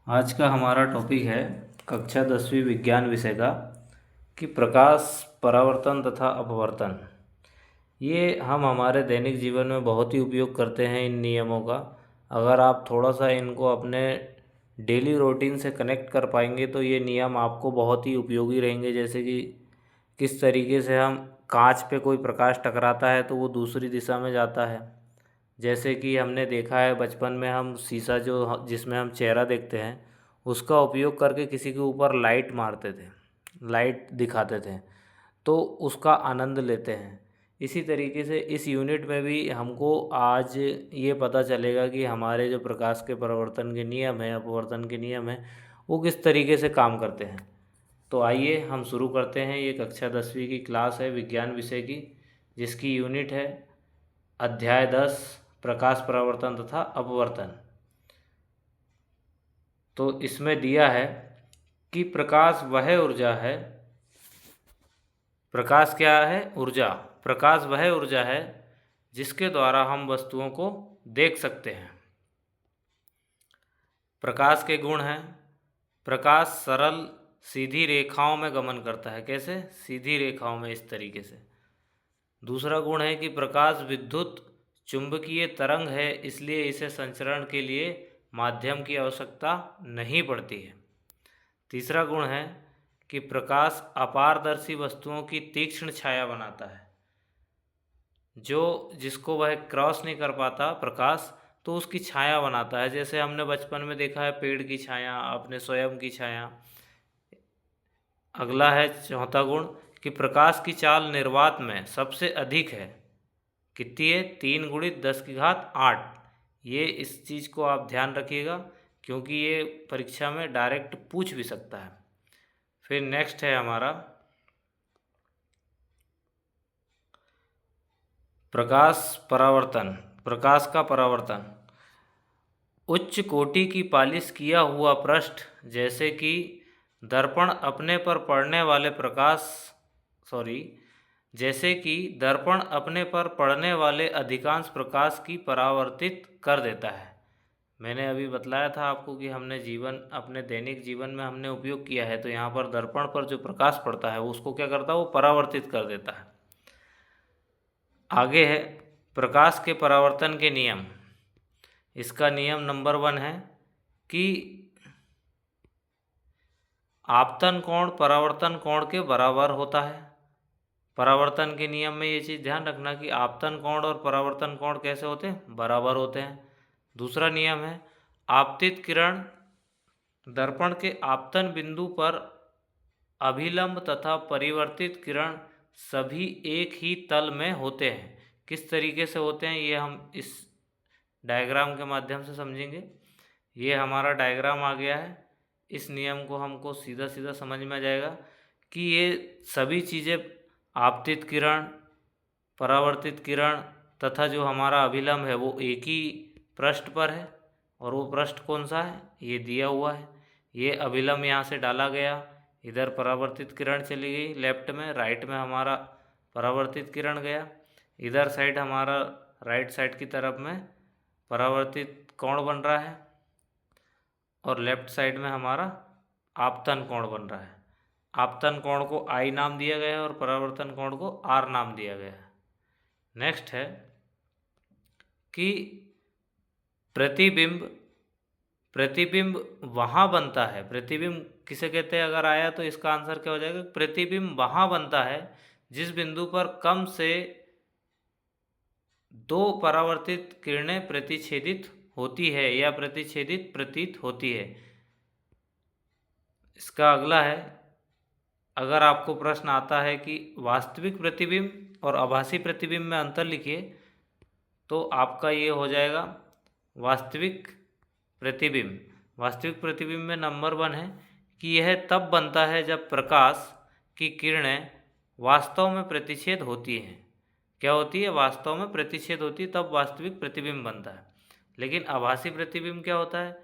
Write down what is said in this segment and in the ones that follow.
आज का हमारा टॉपिक है कक्षा 10वीं विज्ञान विषय का कि प्रकाश परावर्तन तथा अपवर्तन। ये हम हमारे दैनिक जीवन में बहुत ही उपयोग करते हैं इन नियमों का। अगर आप थोड़ा सा इनको अपने डेली रूटीन से कनेक्ट कर पाएंगे तो ये नियम आपको बहुत ही उपयोगी रहेंगे। जैसे कि किस तरीके से हम कांच पे कोई प्रकाश टकराता है तो वो दूसरी दिशा में जाता है। जैसे कि हमने देखा है बचपन में, हम शीशा जो जिसमें हम चेहरा देखते हैं उसका उपयोग करके किसी के ऊपर लाइट मारते थे, लाइट दिखाते थे, तो उसका आनंद लेते हैं। इसी तरीके से इस यूनिट में भी हमको आज ये पता चलेगा कि हमारे जो प्रकाश के परावर्तन के नियम हैं, अपवर्तन के नियम हैं, वो किस तरीके से काम करते हैं। तो आइए हम शुरू करते हैं। ये कक्षा 10वीं की क्लास है विज्ञान विषय की, जिसकी यूनिट है अध्याय 10 प्रकाश परावर्तन तथा अपवर्तन। तो इसमें दिया है कि प्रकाश वह ऊर्जा है, प्रकाश क्या है? ऊर्जा। प्रकाश वह ऊर्जा है जिसके द्वारा हम वस्तुओं को देख सकते हैं। प्रकाश के गुण हैं, प्रकाश सरल सीधी रेखाओं में गमन करता है। कैसे? सीधी रेखाओं में, इस तरीके से। दूसरा गुण है कि प्रकाश विद्युत चुंबकीय तरंग है, इसलिए इसे संचरण के लिए माध्यम की आवश्यकता नहीं पड़ती है। तीसरा गुण है कि प्रकाश अपारदर्शी वस्तुओं की तीक्ष्ण छाया बनाता है, जो जिसको वह क्रॉस नहीं कर पाता प्रकाश, तो उसकी छाया बनाता है। जैसे हमने बचपन में देखा है पेड़ की छाया, अपने स्वयं की छाया। अगला है चौथा गुण कि प्रकाश की चाल निर्वात में सबसे अधिक है। कितनी है? 3 गुणित 10 की घात 8। ये इस चीज़ को आप ध्यान रखिएगा, क्योंकि ये परीक्षा में डायरेक्ट पूछ भी सकता है। फिर नेक्स्ट है हमारा प्रकाश परावर्तन। प्रकाश का परावर्तन। उच्च कोटि की पालिश किया हुआ पृष्ठ, जैसे कि दर्पण अपने पर पड़ने वाले प्रकाश सॉरी जैसे कि दर्पण अपने पर पड़ने वाले अधिकांश प्रकाश की परावर्तित कर देता है। मैंने अभी बतलाया था आपको कि हमने अपने दैनिक जीवन में हमने उपयोग किया है। तो यहाँ पर दर्पण पर जो प्रकाश पड़ता है उसको क्या करता है? वो परावर्तित कर देता है। आगे है प्रकाश के परावर्तन के नियम। इसका नियम नंबर 1 है कि आपतन कोण परावर्तन कोण के बराबर होता है। परावर्तन के नियम में ये चीज़ ध्यान रखना कि आपतन कोण और परावर्तन कोण कैसे होते हैं? बराबर होते हैं। दूसरा नियम है आपतित किरण दर्पण के आपतन बिंदु पर अभिलंब तथा परिवर्तित किरण सभी एक ही तल में होते हैं। किस तरीके से होते हैं ये हम इस डायग्राम के माध्यम से समझेंगे। ये हमारा डायग्राम आ गया है। इस नियम को हमको सीधा सीधा समझ में आ जाएगा कि ये सभी चीज़ें आपतित किरण, परावर्तित किरण तथा जो हमारा अभिलंब है वो एक ही पृष्ठ पर है। और वो पृष्ठ कौन सा है? ये दिया हुआ है। ये अभिलंब यहाँ से डाला गया, इधर परावर्तित किरण चली गई लेफ्ट में, राइट में हमारा परावर्तित किरण गया, इधर साइड हमारा राइट साइड की तरफ में परावर्तित कोण बन रहा है, और लेफ्ट साइड में हमारा आपतन कोण बन रहा है। आपतन कोण को आई नाम दिया गया है और परावर्तन कोण को आर नाम दिया गया है। नेक्स्ट है कि प्रतिबिंब प्रतिबिंब वहाँ बनता है। प्रतिबिंब किसे कहते हैं? अगर आया तो इसका आंसर क्या हो जाएगा? प्रतिबिंब वहाँ बनता है जिस बिंदु पर कम से 2 परावर्तित किरणें प्रतिच्छेदित होती है या प्रतिच्छेदित प्रतीत होती है। इसका अगला है, अगर आपको प्रश्न आता है कि वास्तविक प्रतिबिंब और आभासी प्रतिबिंब में अंतर लिखिए, तो आपका ये हो जाएगा वास्तविक प्रतिबिंब। वास्तविक प्रतिबिंब में नंबर 1 है कि यह तब बनता है जब प्रकाश की किरणें वास्तव में प्रतिच्छेद होती हैं। क्या होती है? वास्तव में प्रतिच्छेद होती है, तब वास्तविक प्रतिबिंब बनता है। लेकिन आभासी प्रतिबिंब क्या होता है?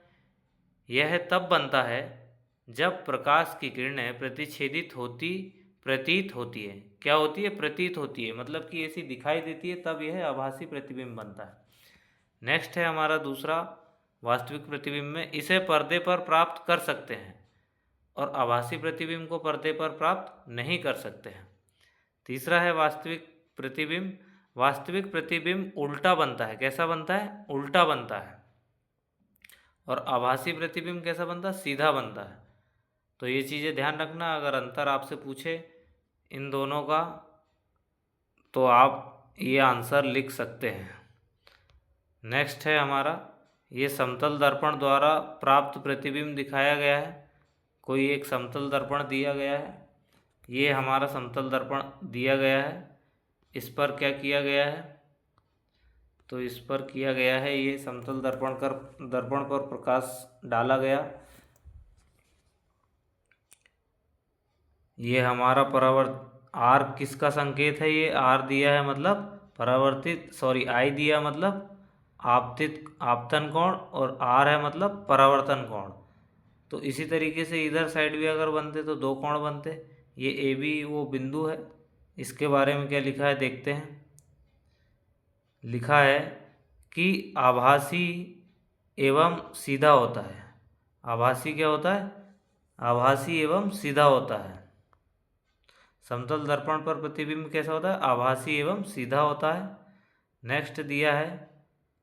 यह तब बनता है जब प्रकाश की किरणें प्रतिच्छेदित होती प्रतीत होती है। क्या होती है? प्रतीत होती है, मतलब कि ऐसी दिखाई देती है, तब यह आभासी प्रतिबिंब बनता है। नेक्स्ट है हमारा दूसरा वास्तविक प्रतिबिंब में इसे पर्दे पर प्राप्त कर सकते हैं और आभासी प्रतिबिंब को पर्दे पर प्राप्त नहीं कर सकते हैं। तीसरा है वास्तविक प्रतिबिंब। वास्तविक प्रतिबिंब उल्टा बनता है। कैसा बनता है? उल्टा बनता है। और आभासी प्रतिबिंब कैसा बनता है? सीधा बनता है। तो ये चीज़ें ध्यान रखना। अगर अंतर आपसे पूछे इन दोनों का तो आप ये आंसर लिख सकते हैं। नेक्स्ट है हमारा, ये समतल दर्पण द्वारा प्राप्त प्रतिबिंब दिखाया गया है। कोई एक समतल दर्पण दिया गया है, ये हमारा समतल दर्पण दिया गया है। इस पर क्या किया गया है? तो इस पर किया गया है, ये समतल दर्पण पर प्रकाश डाला गया। ये हमारा आर किसका संकेत है? ये आर दिया है मतलब आई दिया मतलब आपतन कोण, और आर है मतलब परावर्तन कोण। तो इसी तरीके से इधर साइड भी अगर बनते तो दो कोण बनते। ये ए बी वो बिंदु है। इसके बारे में क्या लिखा है देखते हैं। लिखा है कि आभासी एवं सीधा होता है। आभासी क्या होता है? आभासी एवं सीधा होता है। समतल दर्पण पर प्रतिबिंब कैसा होता है? आभासी एवं सीधा होता है। नेक्स्ट दिया है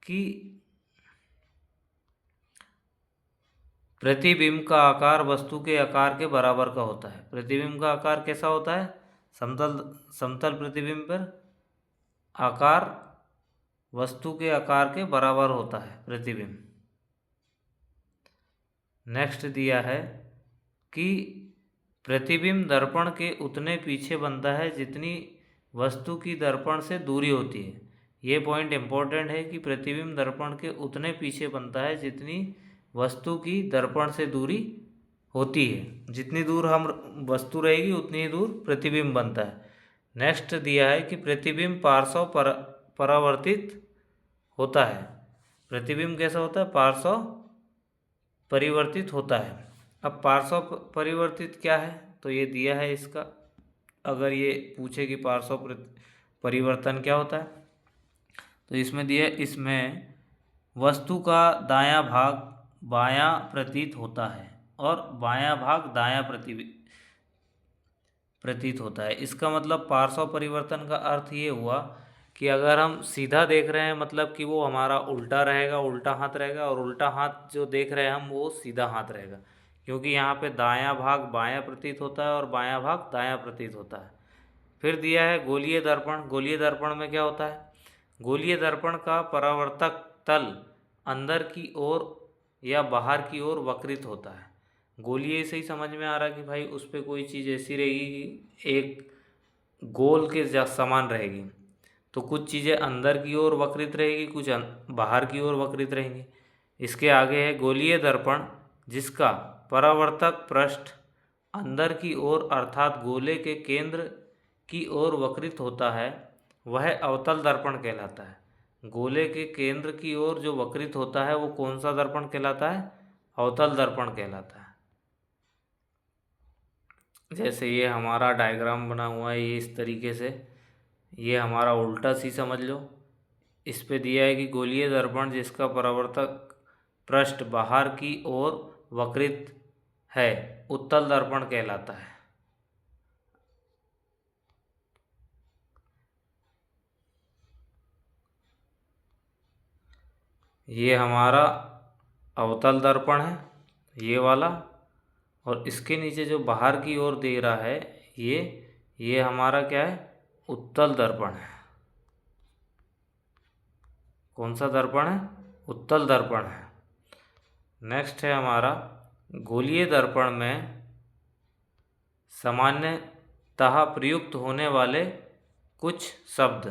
कि प्रतिबिंब का आकार वस्तु के आकार के बराबर का होता है। प्रतिबिंब का आकार कैसा होता है? समतल प्रतिबिंब पर आकार वस्तु के आकार के बराबर होता है प्रतिबिंब। नेक्स्ट दिया है कि प्रतिबिंब दर्पण के उतने पीछे बनता है जितनी वस्तु की दर्पण से दूरी होती है। ये पॉइंट इम्पोर्टेंट है कि प्रतिबिंब दर्पण के उतने पीछे बनता है जितनी वस्तु की दर्पण से दूरी होती है। जितनी दूर हम वस्तु रहेगी उतनी ही दूर प्रतिबिंब बनता है। नेक्स्ट दिया है कि प्रतिबिंब पार्श्व परावर्तित होता है। प्रतिबिंब कैसा होता है? पार्श्व परिवर्तित होता है। अब पार्श्व परिवर्तित क्या है? तो ये दिया है इसका, अगर ये पूछे कि पार्श्व परिवर्तन क्या होता है तो इसमें दिया, इसमें वस्तु का दायां भाग बायां प्रतीत होता है और बायां भाग दायां प्रतीत होता है। इसका मतलब पार्श्व परिवर्तन का अर्थ ये हुआ कि अगर हम सीधा देख रहे हैं मतलब कि वो हमारा उल्टा रहेगा, उल्टा हाथ रहेगा, और उल्टा हाथ जो देख रहे हैं हम वो सीधा हाथ रहेगा, क्योंकि यहाँ पे दायां भाग बायां प्रतीत होता है और बायां भाग दायां प्रतीत होता है। फिर दिया है गोलीय दर्पण। गोलीय दर्पण में क्या होता है? गोलीय दर्पण का परावर्तक तल अंदर की ओर या बाहर की ओर वक्रित होता है। गोलीय से ही समझ में आ रहा है कि भाई उस पर कोई चीज़ ऐसी रहेगी कि एक गोल के समान रहेगी। तो कुछ चीज़ें अंदर की ओर वक्रित रहेगी, कुछ बाहर की ओर वक्रित रहेंगी। इसके आगे है गोलीय दर्पण जिसका परावर्तक पृष्ठ अंदर की ओर अर्थात गोले के केंद्र की ओर वक्रित होता है, वह अवतल दर्पण कहलाता है। गोले के केंद्र की ओर जो वक्रित होता है वो कौन सा दर्पण कहलाता है? अवतल दर्पण कहलाता है। जैसे ये हमारा डायग्राम बना हुआ है, ये इस तरीके से, ये हमारा उल्टा सी समझ लो। इस पे दिया है कि गोलीय दर्पण जिसका परावर्तक पृष्ठ बाहर की ओर वक्रित है उत्तल दर्पण कहलाता है। ये हमारा अवतल दर्पण है ये वाला, और इसके नीचे जो बाहर की ओर दे रहा है ये हमारा क्या है? उत्तल दर्पण है। कौन सा दर्पण है? उत्तल दर्पण है। नेक्स्ट है हमारा गोलीय दर्पण में सामान्यतः प्रयुक्त होने वाले कुछ शब्द।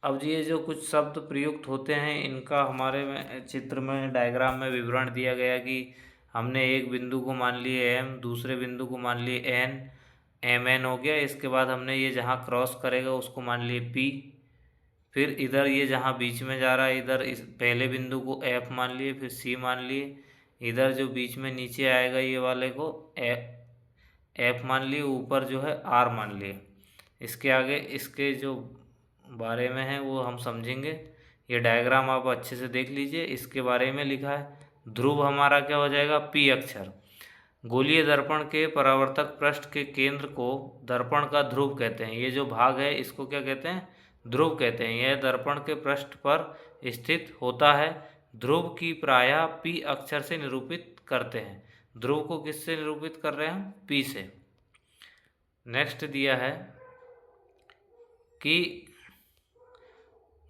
अब ये जो कुछ शब्द प्रयुक्त होते हैं इनका हमारे में चित्र में डायग्राम में विवरण दिया गया कि हमने एक बिंदु को मान लिए एम, दूसरे बिंदु को मान लिए एन, एम एन हो गया। इसके बाद हमने ये जहाँ क्रॉस करेगा उसको मान लिए पी। फिर इधर ये जहाँ बीच में जा रहा है इधर इस पहले बिंदु को एफ मान लिए, फिर सी मान लिए। इधर जो बीच में नीचे आएगा ये वाले को एफ मान लिए, ऊपर जो है आर मान लिए। इसके आगे इसके जो बारे में है वो हम समझेंगे। ये डायग्राम आप अच्छे से देख लीजिए, इसके बारे में लिखा है। ध्रुव हमारा क्या हो जाएगा, पी अक्षर। गोलीय दर्पण के परावर्तक पृष्ठ के केंद्र को दर्पण का ध्रुव कहते हैं। ये जो भाग है इसको क्या कहते हैं, ध्रुव कहते हैं। यह दर्पण के पृष्ठ पर स्थित होता है। ध्रुव की प्रायः पी अक्षर से निरूपित करते हैं। ध्रुव को किससे निरूपित कर रहे हैं हम, पी से। नेक्स्ट दिया है कि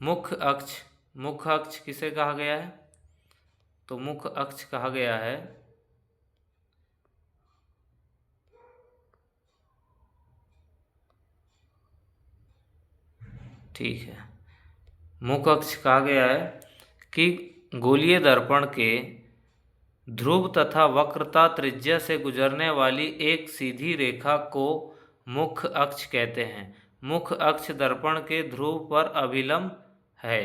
मुख्य अक्ष, मुख्य अक्ष किसे कहा गया है, तो मुख्य अक्ष कहा गया है ठीक है, मुख्य अक्ष कहा गया है कि गोलीय दर्पण के ध्रुव तथा वक्रता त्रिज्या से गुजरने वाली एक सीधी रेखा को मुख्य अक्ष कहते हैं। मुख्य अक्ष दर्पण के ध्रुव पर अभिलंब है।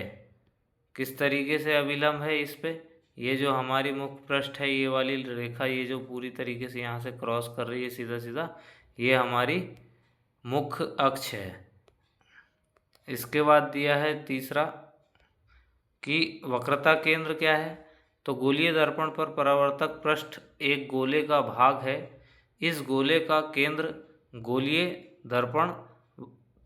किस तरीके से अभिलंब है इस पे, ये जो हमारी मुख्य पृष्ठ है, ये वाली रेखा, ये जो पूरी तरीके से यहाँ से क्रॉस कर रही है सीधा सीधा, ये हमारी मुख्य अक्ष है। इसके बाद दिया है तीसरा कि वक्रता केंद्र क्या है, तो गोलीय दर्पण पर परावर्तक पृष्ठ एक गोले का भाग है। इस गोले का केंद्र गोलीय दर्पण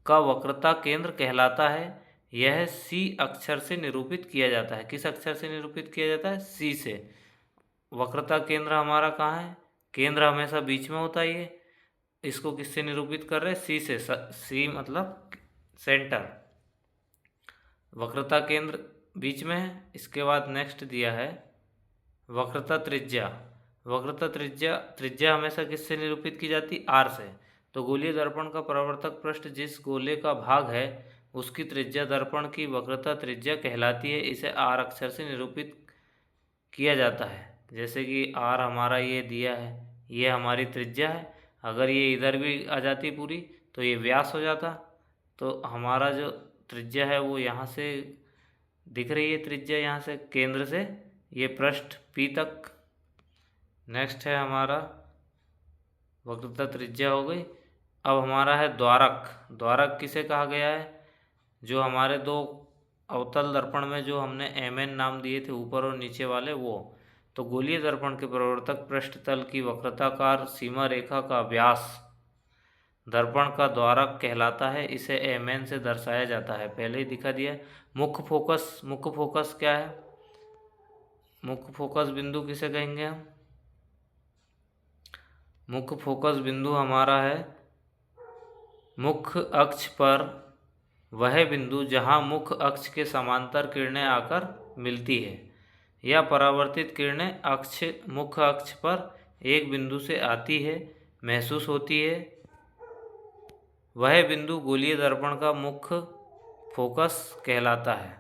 का वक्रता केंद्र कहलाता है। यह सी अक्षर से निरूपित किया जाता है। किस अक्षर से निरूपित किया जाता है, सी से। वक्रता केंद्र हमारा कहाँ है, केंद्र हमेशा बीच में होता है। ये इसको किससे निरूपित कर रहे हैं, सी से। सी मतलब सेंटर, वक्रता केंद्र बीच में है। इसके बाद नेक्स्ट दिया है वक्रता त्रिज्या। वक्रता त्रिज्या हमेशा किससे निरूपित की जाती, आर से। तो गोलीय दर्पण का परावर्तक पृष्ठ जिस गोले का भाग है उसकी त्रिज्या दर्पण की वक्रता त्रिज्या कहलाती है। इसे आर अक्षर से निरूपित किया जाता है। जैसे कि आर हमारा ये दिया है, ये हमारी त्रिज्या है। अगर ये इधर भी आ जाती पूरी तो ये व्यास हो जाता। तो हमारा जो त्रिज्या है वो यहाँ से दिख रही है, त्रिज्या यहाँ से केंद्र से ये पृष्ठ पी तक। नेक्स्ट है हमारा वक्रता त्रिज्या हो गई। अब हमारा है द्वारक। द्वारक किसे कहा गया है, जो हमारे दो अवतल दर्पण में जो हमने mn नाम दिए थे ऊपर और नीचे वाले, वो तो गोलीय दर्पण के परावर्तक पृष्ठ तल की वक्रताकार सीमा रेखा का व्यास दर्पण का द्वारक कहलाता है। इसे mn से दर्शाया जाता है, पहले ही दिखा दिया। मुख्य फोकस, मुख्य फोकस क्या है, मुख्य फोकस बिंदु किसे कहेंगे हम, मुख्य फोकस बिंदु हमारा है मुख्य अक्ष पर वह बिंदु जहां मुख्य अक्ष के समांतर किरणें आकर मिलती है या परावर्तित किरणें मुख्य अक्ष पर एक बिंदु से आती है, महसूस होती है। वह बिंदु गोलीय दर्पण का मुख्य फोकस कहलाता है।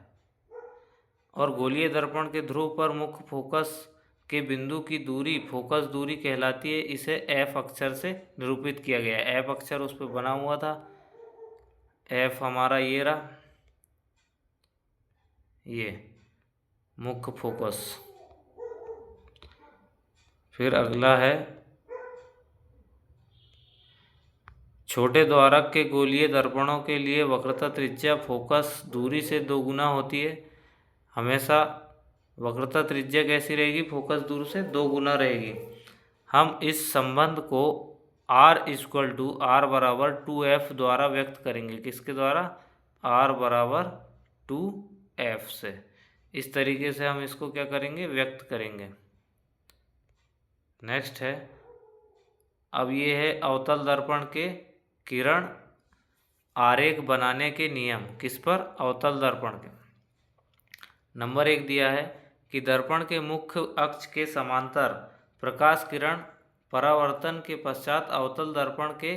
और गोलीय दर्पण के ध्रुव पर मुख्य फोकस के बिंदु की दूरी फोकस दूरी कहलाती है। इसे एफ अक्षर से निरूपित किया गया है। एफ अक्षर उस पर बना हुआ था, एफ हमारा ये रहा, ये मुख्य फोकस। फिर अगला है छोटे द्वारक के गोलीय दर्पणों के लिए वक्रता त्रिज्या फोकस दूरी से 2 गुना होती है। हमेशा वक्रता त्रिज्या कैसी रहेगी, फोकस दूरी से 2 गुना रहेगी। हम इस संबंध को R = R बराबर 2F द्वारा व्यक्त करेंगे। किसके द्वारा, R बराबर 2F से। इस तरीके से हम इसको क्या करेंगे, व्यक्त करेंगे। नेक्स्ट है, अब ये है अवतल दर्पण के किरण आरेख बनाने के नियम। किस पर, अवतल दर्पण के। नंबर 1 दिया है कि दर्पण के मुख्य अक्ष के समांतर प्रकाश किरण परावर्तन के पश्चात अवतल दर्पण के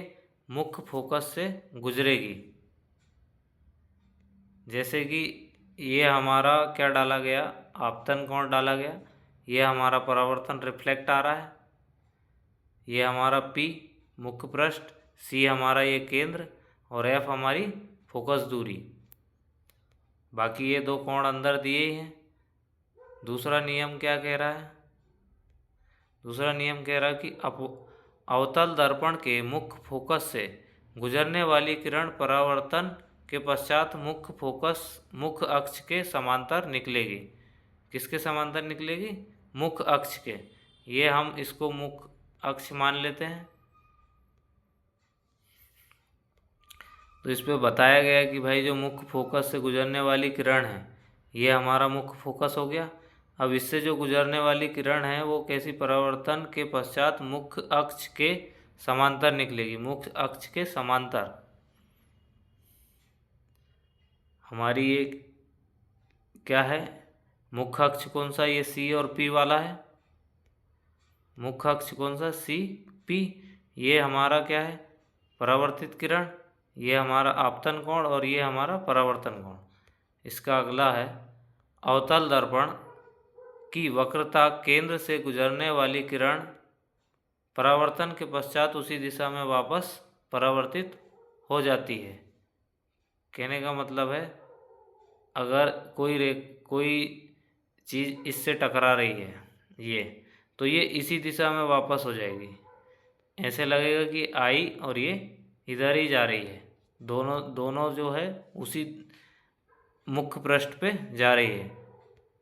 मुख्य फोकस से गुजरेगी। जैसे कि ये हमारा क्या डाला गया, आपतन कोण डाला गया, ये हमारा परावर्तन रिफ्लेक्ट आ रहा है, ये हमारा P मुख्य पृष्ठ, C हमारा ये केंद्र और F हमारी फोकस दूरी। बाकी ये 2 कोण अंदर दिए ही हैं। दूसरा नियम क्या कह रहा है, दूसरा नियम कह रहा है कि अवतल दर्पण के मुख्य फोकस से गुजरने वाली किरण परावर्तन के पश्चात मुख्य फोकस मुख्य अक्ष के समांतर निकलेगी। किसके समांतर निकलेगी, मुख्य अक्ष के, ये हम इसको मुख्य अक्ष मान लेते हैं। तो इस पे बताया गया है कि भाई जो मुख्य फोकस से गुजरने वाली किरण है ये हमारा मुख्य फोकस हो गया। अब इससे जो गुजरने वाली किरण है वो कैसी परावर्तन के पश्चात मुख्य अक्ष के समांतर निकलेगी, मुख्य अक्ष के समांतर। हमारी ये क्या है, मुख्य अक्ष कौन सा, ये सी और पी वाला है। मुख्य अक्ष कौन सा, सी पी। ये हमारा क्या है, परावर्तित किरण, ये हमारा आपतन कोण और ये हमारा परावर्तन कोण। इसका अगला है अवतल दर्पण की वक्रता, केंद्र से गुजरने वाली किरण परावर्तन के पश्चात उसी दिशा में वापस परावर्तित हो जाती है। कहने का मतलब है अगर कोई चीज़ इससे टकरा रही है ये, तो ये इसी दिशा में वापस हो जाएगी। ऐसे लगेगा कि आई और ये इधर ही जा रही है, दोनों जो है उसी मुख्य पृष्ठ पे जा रही है।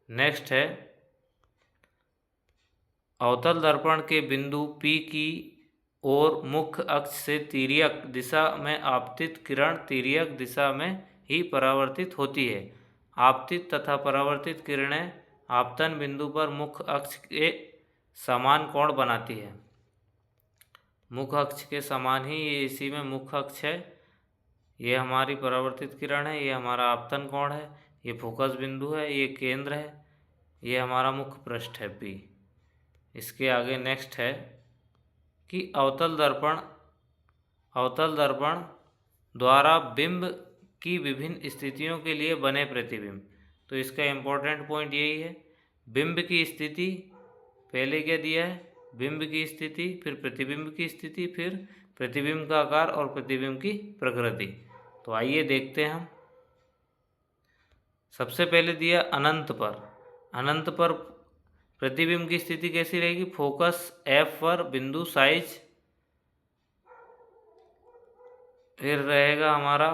नेक्स्ट है अवतल दर्पण के बिंदु P की ओर मुख्य अक्ष से तिर्यक दिशा में आपतित किरण तिर्यक दिशा में ही परावर्तित होती है। आपतित तथा परावर्तित किरणें आपतन बिंदु पर मुख्य अक्ष के समान कोण बनाती है। मुख्य अक्ष के समान ही ये इसी में मुख्य अक्ष है, ये हमारी परावर्तित किरण है, ये हमारा आपतन कोण है, ये फोकस बिंदु है, ये केंद्र है, ये हमारा मुख्य पृष्ठ है P। इसके आगे नेक्स्ट है कि अवतल दर्पण द्वारा बिंब की विभिन्न स्थितियों के लिए बने प्रतिबिंब। तो इसका इम्पोर्टेंट पॉइंट यही है, बिंब की स्थिति पहले क्या दिया है, बिंब की स्थिति, फिर प्रतिबिंब की स्थिति, फिर प्रतिबिंब का आकार और प्रतिबिंब की प्रकृति। तो आइए देखते हैं हम। सबसे पहले दिया अनंत पर प्रतिबिंब की स्थिति कैसी रहेगी, फोकस F पर बिंदु साइज, फिर रहेगा हमारा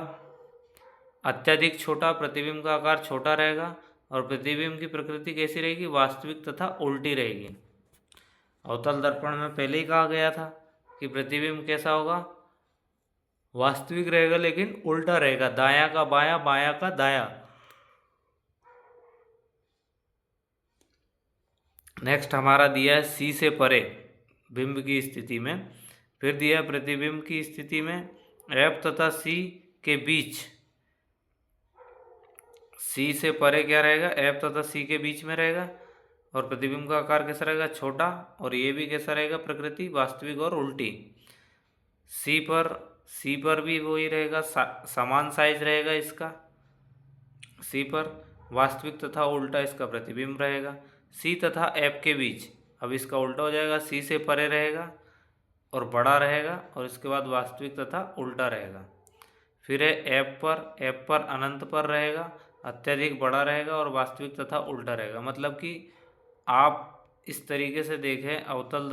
अत्यधिक छोटा, प्रतिबिंब का आकार छोटा रहेगा और प्रतिबिंब की प्रकृति कैसी रहेगी, वास्तविक तथा उल्टी रहेगी। अवतल दर्पण में पहले ही कहा गया था कि प्रतिबिंब कैसा होगा, वास्तविक रहेगा लेकिन उल्टा रहेगा, दायां का बायां, बायां का दायां। नेक्स्ट हमारा दिया है C से परे बिंब की स्थिति में, फिर दिया प्रतिबिंब की स्थिति में F तथा C के बीच, C से परे क्या रहेगा, F तथा C के बीच में रहेगा और प्रतिबिंब का आकार कैसा रहेगा, छोटा, और ये भी कैसा रहेगा, प्रकृति वास्तविक और उल्टी। C पर भी वही रहेगा, समान साइज रहेगा इसका, C पर वास्तविक तथा उल्टा इसका प्रतिबिंब रहेगा। C तथा F के बीच, अब इसका उल्टा हो जाएगा, C से परे रहेगा और बड़ा रहेगा और इसके बाद वास्तविक तथा उल्टा रहेगा। फिर है F पर अनंत पर रहेगा, अत्यधिक बड़ा रहेगा और वास्तविक तथा उल्टा रहेगा। मतलब कि आप इस तरीके से देखें अवतल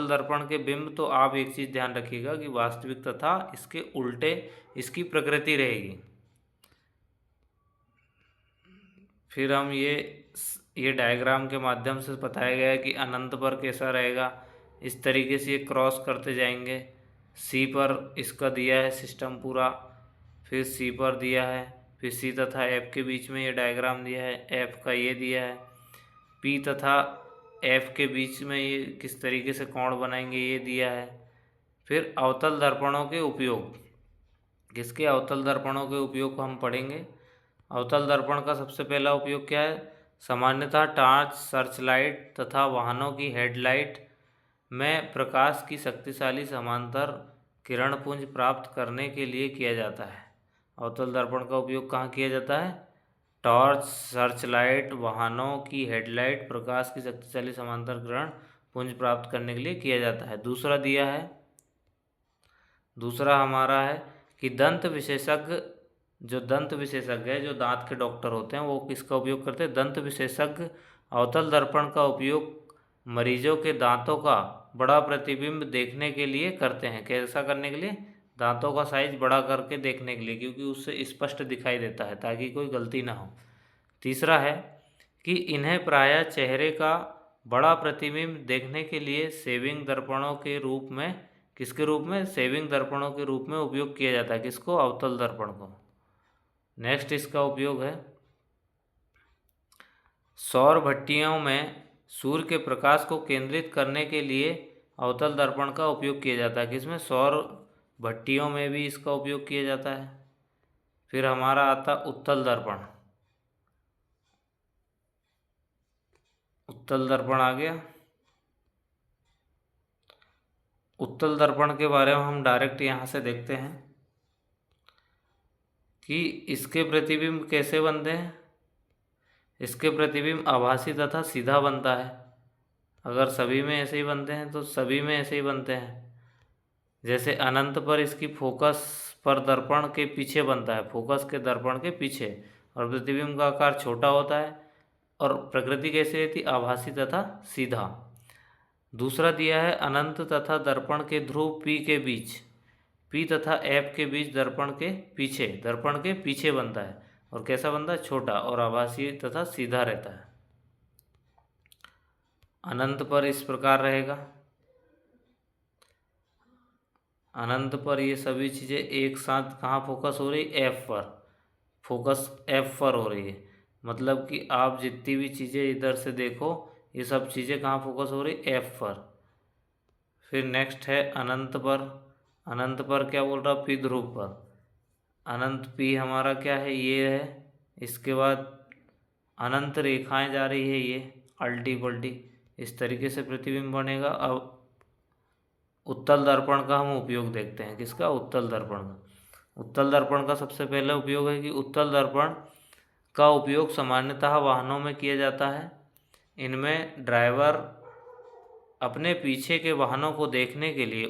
दर्पण के बिंब, तो आप एक चीज़ ध्यान रखिएगा कि वास्तविक तथा इसके उल्टे इसकी प्रकृति रहेगी। फिर हम ये डायग्राम के माध्यम से बताया गया है कि अनंत पर कैसा रहेगा, इस तरीके से ये क्रॉस करते जाएंगे। C पर इसका दिया है सिस्टम पूरा, फिर C पर दिया है, फिर C तथा F के बीच में ये डायग्राम दिया है, F का ये दिया है, P तथा F के बीच में ये किस तरीके से कोण बनाएंगे ये दिया है। फिर अवतल दर्पणों के उपयोग, किसके अवतल दर्पणों के उपयोग को हम पढ़ेंगे। अवतल दर्पण का सबसे पहला उपयोग क्या है, सामान्यतः टॉर्च, सर्चलाइट तथा वाहनों की हेडलाइट में प्रकाश की शक्तिशाली समांतर किरणपुंज प्राप्त करने के लिए किया जाता है। अवतल दर्पण का उपयोग कहाँ किया जाता है, टॉर्च, सर्चलाइट, वाहनों की हेडलाइट, प्रकाश की शक्तिशाली समांतर किरणपुंज प्राप्त करने के लिए किया जाता है। दूसरा हमारा है कि दंत विशेषज्ञ है, जो दांत के डॉक्टर होते हैं, वो किसका उपयोग करते हैं, दंत विशेषज्ञ अवतल दर्पण का उपयोग मरीजों के दांतों का बड़ा प्रतिबिंब देखने के लिए करते हैं। कैसा करने के लिए, दांतों का साइज बड़ा करके देखने के लिए, क्योंकि उससे स्पष्ट दिखाई देता है ताकि कोई गलती ना हो। तीसरा है कि इन्हें प्रायः चेहरे का बड़ा प्रतिबिंब देखने के लिए सेविंग दर्पणों के रूप में, किसके रूप में, सेविंग दर्पणों के रूप में उपयोग किया जाता है। किसको, अवतल दर्पण को। नेक्स्ट इसका उपयोग है, सौर भट्टियों में सूर्य के प्रकाश को केंद्रित करने के लिए अवतल दर्पण का उपयोग किया जाता है। किसमें, सौर भट्टियों में भी इसका उपयोग किया जाता है। फिर हमारा आता उत्तल दर्पण। उत्तल दर्पण आ गया। उत्तल दर्पण के बारे में हम डायरेक्ट यहाँ से देखते हैं कि इसके प्रतिबिंब कैसे बनते हैं। इसके प्रतिबिंब आभासी तथा सीधा बनता है। अगर सभी में ऐसे ही बनते हैं तो सभी में ऐसे ही बनते हैं। जैसे अनंत पर इसकी फोकस पर दर्पण के पीछे बनता है, फोकस के दर्पण के पीछे, और प्रतिबिंब का आकार छोटा होता है। और प्रकृति कैसे रहती, आभासी तथा सीधा। दूसरा दिया है, अनंत तथा दर्पण के ध्रुव P के बीच, P तथा F के बीच दर्पण के पीछे बनता है। और कैसा बनता है, छोटा और आभासी तथा सीधा रहता है। अनंत पर इस प्रकार रहेगा। अनंत पर ये सभी चीज़ें एक साथ कहाँ फोकस हो रही, F पर, फोकस F पर हो रही है। मतलब कि आप जितनी भी चीज़ें इधर से देखो, ये सब चीज़ें कहाँ फोकस हो रही, F पर। फिर नेक्स्ट है अनंत पर। अनंत पर क्या बोल रहा, P ध्रुव पर। अनंत P हमारा क्या है, ये है। इसके बाद अनंत रेखाएं जा रही है, ये अल्टी पल्टी, इस तरीके से प्रतिबिंब बनेगा। अब उत्तल दर्पण का हम उपयोग देखते हैं। किसका, उत्तल दर्पण का। उत्तल दर्पण का सबसे पहला उपयोग है कि उत्तल दर्पण का उपयोग सामान्यतः वाहनों में किया जाता है। इनमें ड्राइवर अपने पीछे के वाहनों को देखने के लिए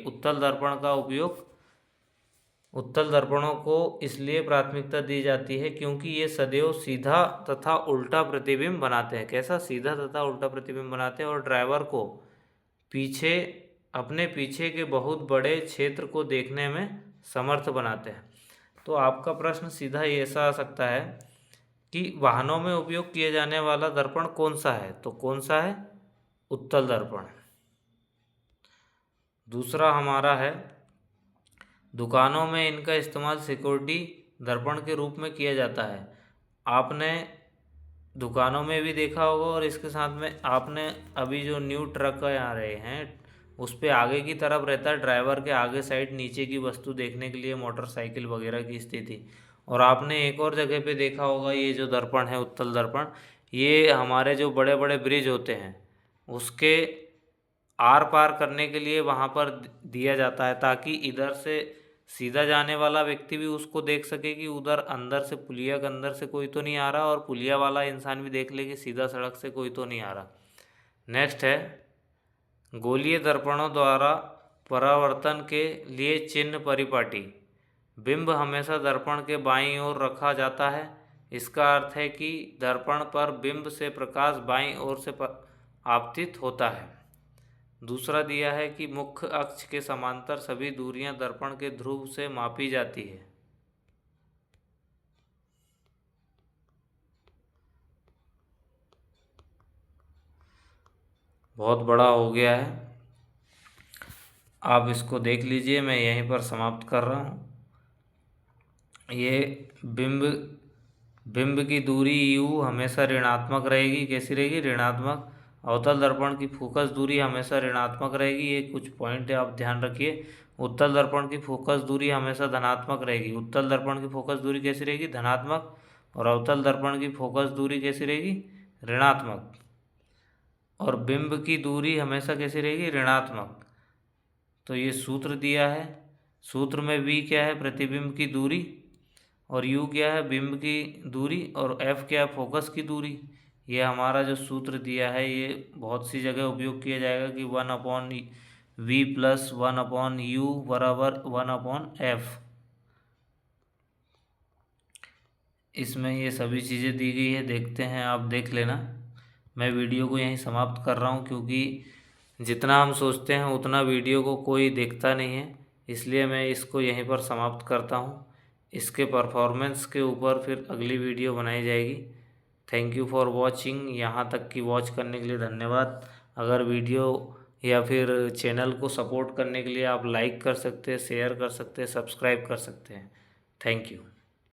उत्तल दर्पणों को इसलिए प्राथमिकता दी जाती है क्योंकि ये सदैव सीधा तथा उल्टा प्रतिबिंब बनाते हैं। कैसा, सीधा तथा उल्टा प्रतिबिंब बनाते हैं, और ड्राइवर को अपने पीछे के बहुत बड़े क्षेत्र को देखने में समर्थ बनाते हैं। तो आपका प्रश्न सीधा ऐसा आ सकता है कि वाहनों में उपयोग किए जाने वाला दर्पण कौन सा है, तो कौन सा है, उत्तल दर्पण। दूसरा हमारा है, दुकानों में इनका इस्तेमाल सिक्योरिटी दर्पण के रूप में किया जाता है। आपने दुकानों में भी देखा होगा, और इसके साथ में आपने अभी जो न्यू ट्रक आ रहे हैं उस पे आगे की तरफ रहता है, ड्राइवर के आगे साइड नीचे की वस्तु देखने के लिए, मोटरसाइकिल वगैरह की स्थिति। और आपने एक और जगह पे देखा होगा, ये जो दर्पण है उत्तल दर्पण, ये हमारे जो बड़े बड़े ब्रिज होते हैं उसके आर पार करने के लिए वहाँ पर दिया जाता है, ताकि इधर से सीधा जाने वाला व्यक्ति भी उसको देख सके कि उधर अंदर से, पुलिया के अंदर से कोई तो नहीं आ रहा, और पुलिया वाला इंसान भी देख ले कि सीधा सड़क से कोई तो नहीं आ रहा। नेक्स्ट है, गोलीय दर्पणों द्वारा परावर्तन के लिए चिन्ह परिपाटी। बिंब हमेशा दर्पण के बाईं ओर रखा जाता है। इसका अर्थ है कि दर्पण पर बिंब से प्रकाश बाईं ओर से आपतित होता है। दूसरा दिया है कि मुख्य अक्ष के समांतर सभी दूरियां दर्पण के ध्रुव से मापी जाती है। बहुत बड़ा हो गया है, आप इसको देख लीजिए, मैं यहीं पर समाप्त कर रहा हूँ। ये बिंब की दूरी u हमेशा ऋणात्मक रहेगी। कैसी रहेगी, ऋणात्मक। अवतल दर्पण की फोकस दूरी हमेशा ऋणात्मक रहेगी। ये कुछ पॉइंट आप ध्यान रखिए। उत्तल दर्पण की फोकस दूरी हमेशा धनात्मक रहेगी। उत्तल दर्पण की फोकस दूरी कैसी रहेगी, धनात्मक। और अवतल दर्पण की फोकस दूरी कैसी रहेगी, ऋणात्मक। और बिंब की दूरी हमेशा कैसी रहेगी, ऋणात्मक। तो ये सूत्र दिया है। सूत्र में v क्या है, प्रतिबिंब की दूरी, और u क्या है, बिंब की दूरी, और f क्या है, फोकस की दूरी। ये हमारा जो सूत्र दिया है ये बहुत सी जगह उपयोग किया जाएगा कि 1/v प्लस 1/u बराबर 1/f। इसमें ये सभी चीज़ें दी गई है, देखते हैं, आप देख लेना। मैं वीडियो को यहीं समाप्त कर रहा हूँ, क्योंकि जितना हम सोचते हैं उतना वीडियो को कोई देखता नहीं है, इसलिए मैं इसको यहीं पर समाप्त करता हूँ। इसके परफॉर्मेंस के ऊपर फिर अगली वीडियो बनाई जाएगी। Thank you for watching. यहाँ तक की वॉच करने के लिए धन्यवाद। अगर वीडियो या फिर चैनल को सपोर्ट करने के लिए आप लाइक कर सकते हैं, शेयर कर सकते हैं, सब्सक्राइब कर सकते हैं। Thank you.